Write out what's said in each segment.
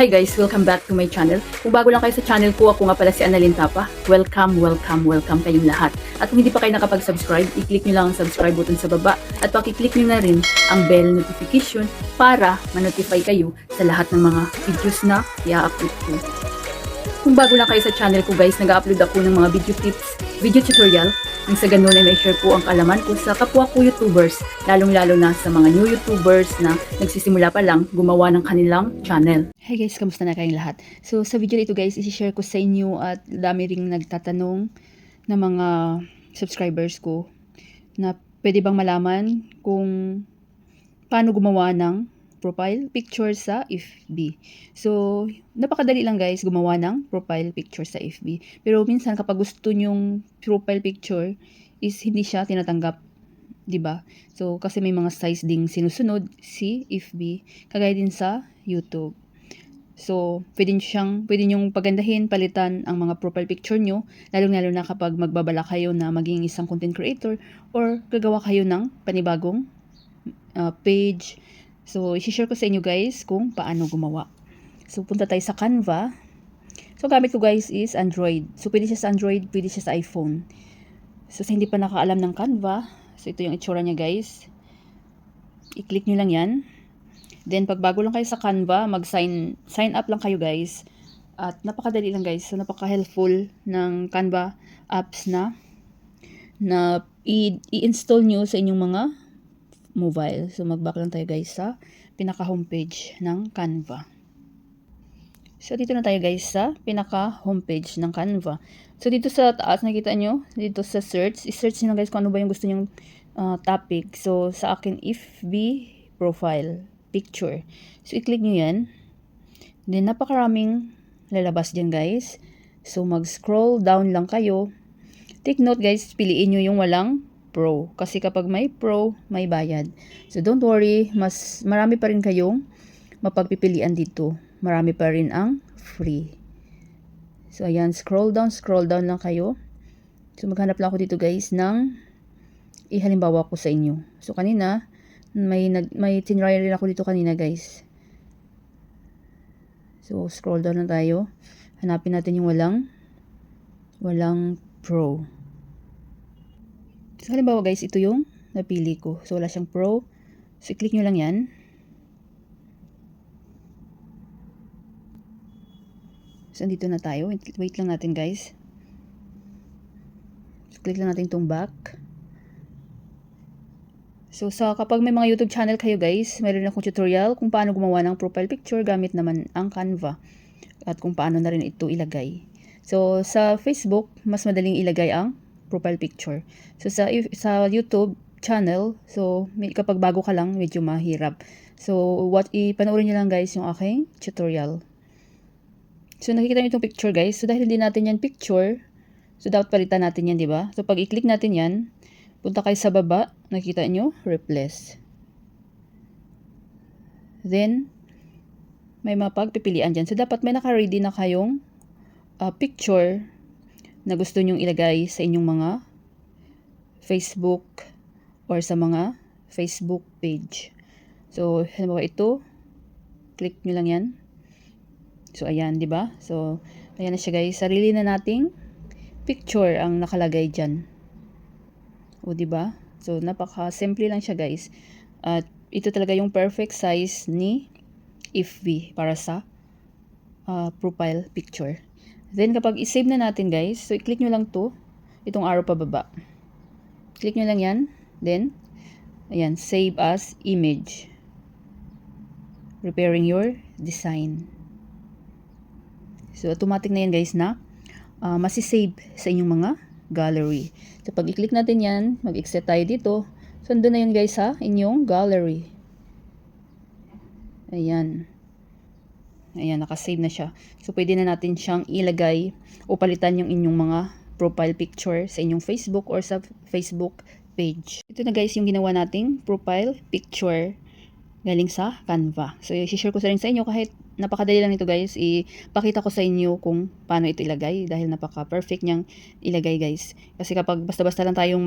Hi guys! Welcome back to my channel. Kung bago lang kayo sa channel ko, ako nga pala si Annalyn Tapa. Welcome kayong lahat. At kung hindi pa kayo nakapag-subscribe, i-click nyo lang ang subscribe button sa baba at paki-click nyo na rin ang bell notification para ma-notify kayo sa lahat ng mga videos na i-upload ko. Kung bago lang kayo sa channel ko guys, nag-upload ako ng mga video tips, video tutorial, nang sa ganun ay may share ko ang kaalaman ko sa kapwa ko YouTubers, lalong-lalo na sa mga new YouTubers na nagsisimula pa lang gumawa ng kanilang channel. Hey guys, kamusta na kayong lahat? So sa video ito guys, isi-share ko sa inyo at dami ring nagtatanong na mga subscribers ko na pwede bang malaman kung paano gumawa ng profile picture sa FB. So, napakadali lang guys gumawa ng profile picture sa FB. Pero minsan kapag gusto nyong profile picture is hindi siya tinatanggap, 'di ba? So, kasi may mga size ding sinusunod si FB, kagaya din sa YouTube. So, pwede nyong pagandahin, palitan ang mga profile picture nyo, lalo na kapag magbabala kayo na maging isang content creator or gagawa kayo ng panibagong page. So, i-share ko sa inyo guys kung paano gumawa. So, punta tayo sa Canva. So, gamit ko guys is Android. So, pwede siya sa Android, pwede siya sa iPhone. So, sa hindi pa nakaalam ng Canva, so ito yung itsura niya guys. I-click nyo lang yan. Then, pag bago lang kayo sa Canva, sign up lang kayo guys. At napakadali lang guys. So, napaka-helpful ng Canva apps na i-install nyo sa inyong mga mobile. So, mag-back lang tayo guys sa pinaka-homepage ng Canva. So, dito na tayo guys sa pinaka-homepage ng Canva. So, dito sa taas, nakita nyo, dito sa search, i-search nyo guys kung ano ba yung gusto nyong topic. So, sa akin, FB profile picture. So, i-click nyo yan. Then, napakaraming lalabas dyan guys. So, mag-scroll down lang kayo. Take note guys, piliin nyo yung walang Pro. Kasi kapag may Pro, may bayad. So, don't worry. Marami pa rin kayong mapagpipilian dito. Marami pa rin ang free. So, ayan. Scroll down lang kayo. So, maghanap lang ako dito guys ng ihalimbawa ko sa inyo. So, kanina, may tinry rin ako dito kanina guys. So, scroll down lang tayo. Hanapin natin yung walang Pro. So, halimbawa guys, ito yung napili ko. So, wala siyang Pro. So, i-click nyo lang yan. So, andito na tayo. Wait lang natin guys. So, click lang natin itong back. So, kapag may mga YouTube channel kayo guys, mayroon akong tutorial kung paano gumawa ng profile picture gamit naman ang Canva. At kung paano na rin ito ilagay. So, sa Facebook, mas madaling ilagay ang profile picture. So, sa YouTube channel, so, kapag bago ka lang, medyo mahirap. So, ipanoorin nyo lang guys yung aking tutorial. So, nakikita nyo itong picture guys. So, dahil hindi natin yan picture, so, dapat palitan natin yan, di ba? So, pag i-click natin yan, punta kayo sa baba, nakikita nyo, replace. Then, may mga pagpipilian dyan. So, dapat may naka-ready na kayong picture na gusto nyong ilagay sa inyong mga Facebook or sa mga Facebook page. So, halimbawa ito, click nyo lang yan. So, ayan, di ba? So, ayan na siya guys. Sarili na nating picture ang nakalagay dyan. O, di ba? So, napaka-simple lang siya guys. At ito talaga yung perfect size ni FB para sa profile picture. Then, kapag i-save na natin guys, so i-click nyo lang itong arrow pababa. Click nyo lang yan. Then, ayan, save as image. Preparing your design. So, automatic na yan guys na masisave sa inyong mga gallery. So, pag i-click natin yan, mag-exit tayo dito. So, andun na yun guys sa inyong gallery. Ayan. Ayan, nakasave na siya. So, pwede na natin siyang ilagay o palitan yung inyong mga profile picture sa inyong Facebook or sa Facebook page. Ito na guys yung ginawa nating profile picture galing sa Canva. So, i-share ko sa rin sa inyo kahit Napakadali lang nito guys, ipakita ko sa inyo kung paano ito ilagay dahil napaka-perfect niyang ilagay guys. Kasi kapag basta-basta lang tayong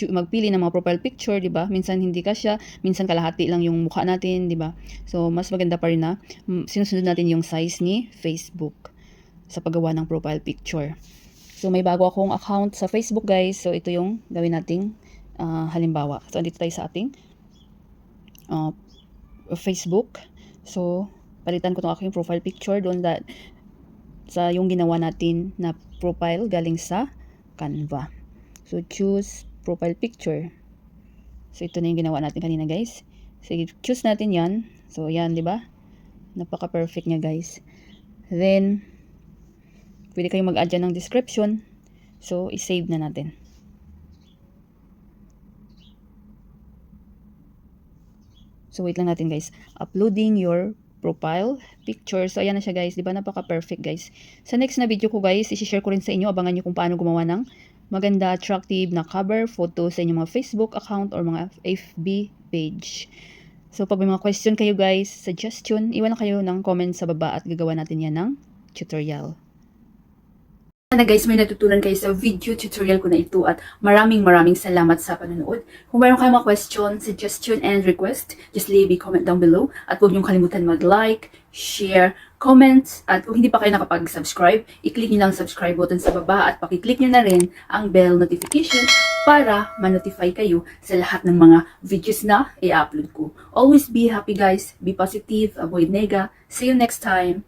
magpili ng mga profile picture, 'di ba? Minsan hindi kasya, minsan kalahati lang yung mukha natin, 'di ba? So mas maganda pa rin na sinusunod natin yung size ni Facebook sa paggawa ng profile picture. So may bago akong account sa Facebook guys. So ito yung gawin nating halimbawa. So andito tayo sa ating Facebook. So palitan ko itong aking profile picture doon sa yung ginawa natin na profile galing sa Canva. So choose profile picture. So ito na yung ginawa natin kanina guys. So choose natin yan. So yan, di ba? Napaka-perfect niya guys. Then pwede kayong mag-add dyan ng description. So i-save na natin. So wait lang natin guys. Uploading your profile picture. So ayan na siya guys, 'di ba? Napaka-perfect guys. Sa next na video ko guys, i-share ko rin sa inyo, abangan niyo kung paano gumawa ng maganda, attractive na cover photo sa inyong mga Facebook account or mga FB page. So pag may mga question kayo guys, suggestion, iwan na kayo ng comment sa baba at gagawa natin yan ng tutorial. Sana guys, may natutunan kayo sa video tutorial ko na ito at maraming salamat sa panonood. Kung mayroon kayong mga question, suggestion, and request, just leave a comment down below. At huwag niyong kalimutan mag-like, share, comment, at kung hindi pa kayo nakapag-subscribe, i-click niyo lang subscribe button sa baba at pakiclick niyo na rin ang bell notification para ma-notify kayo sa lahat ng mga videos na i-upload ko. Always be happy guys, be positive, avoid nega. See you next time!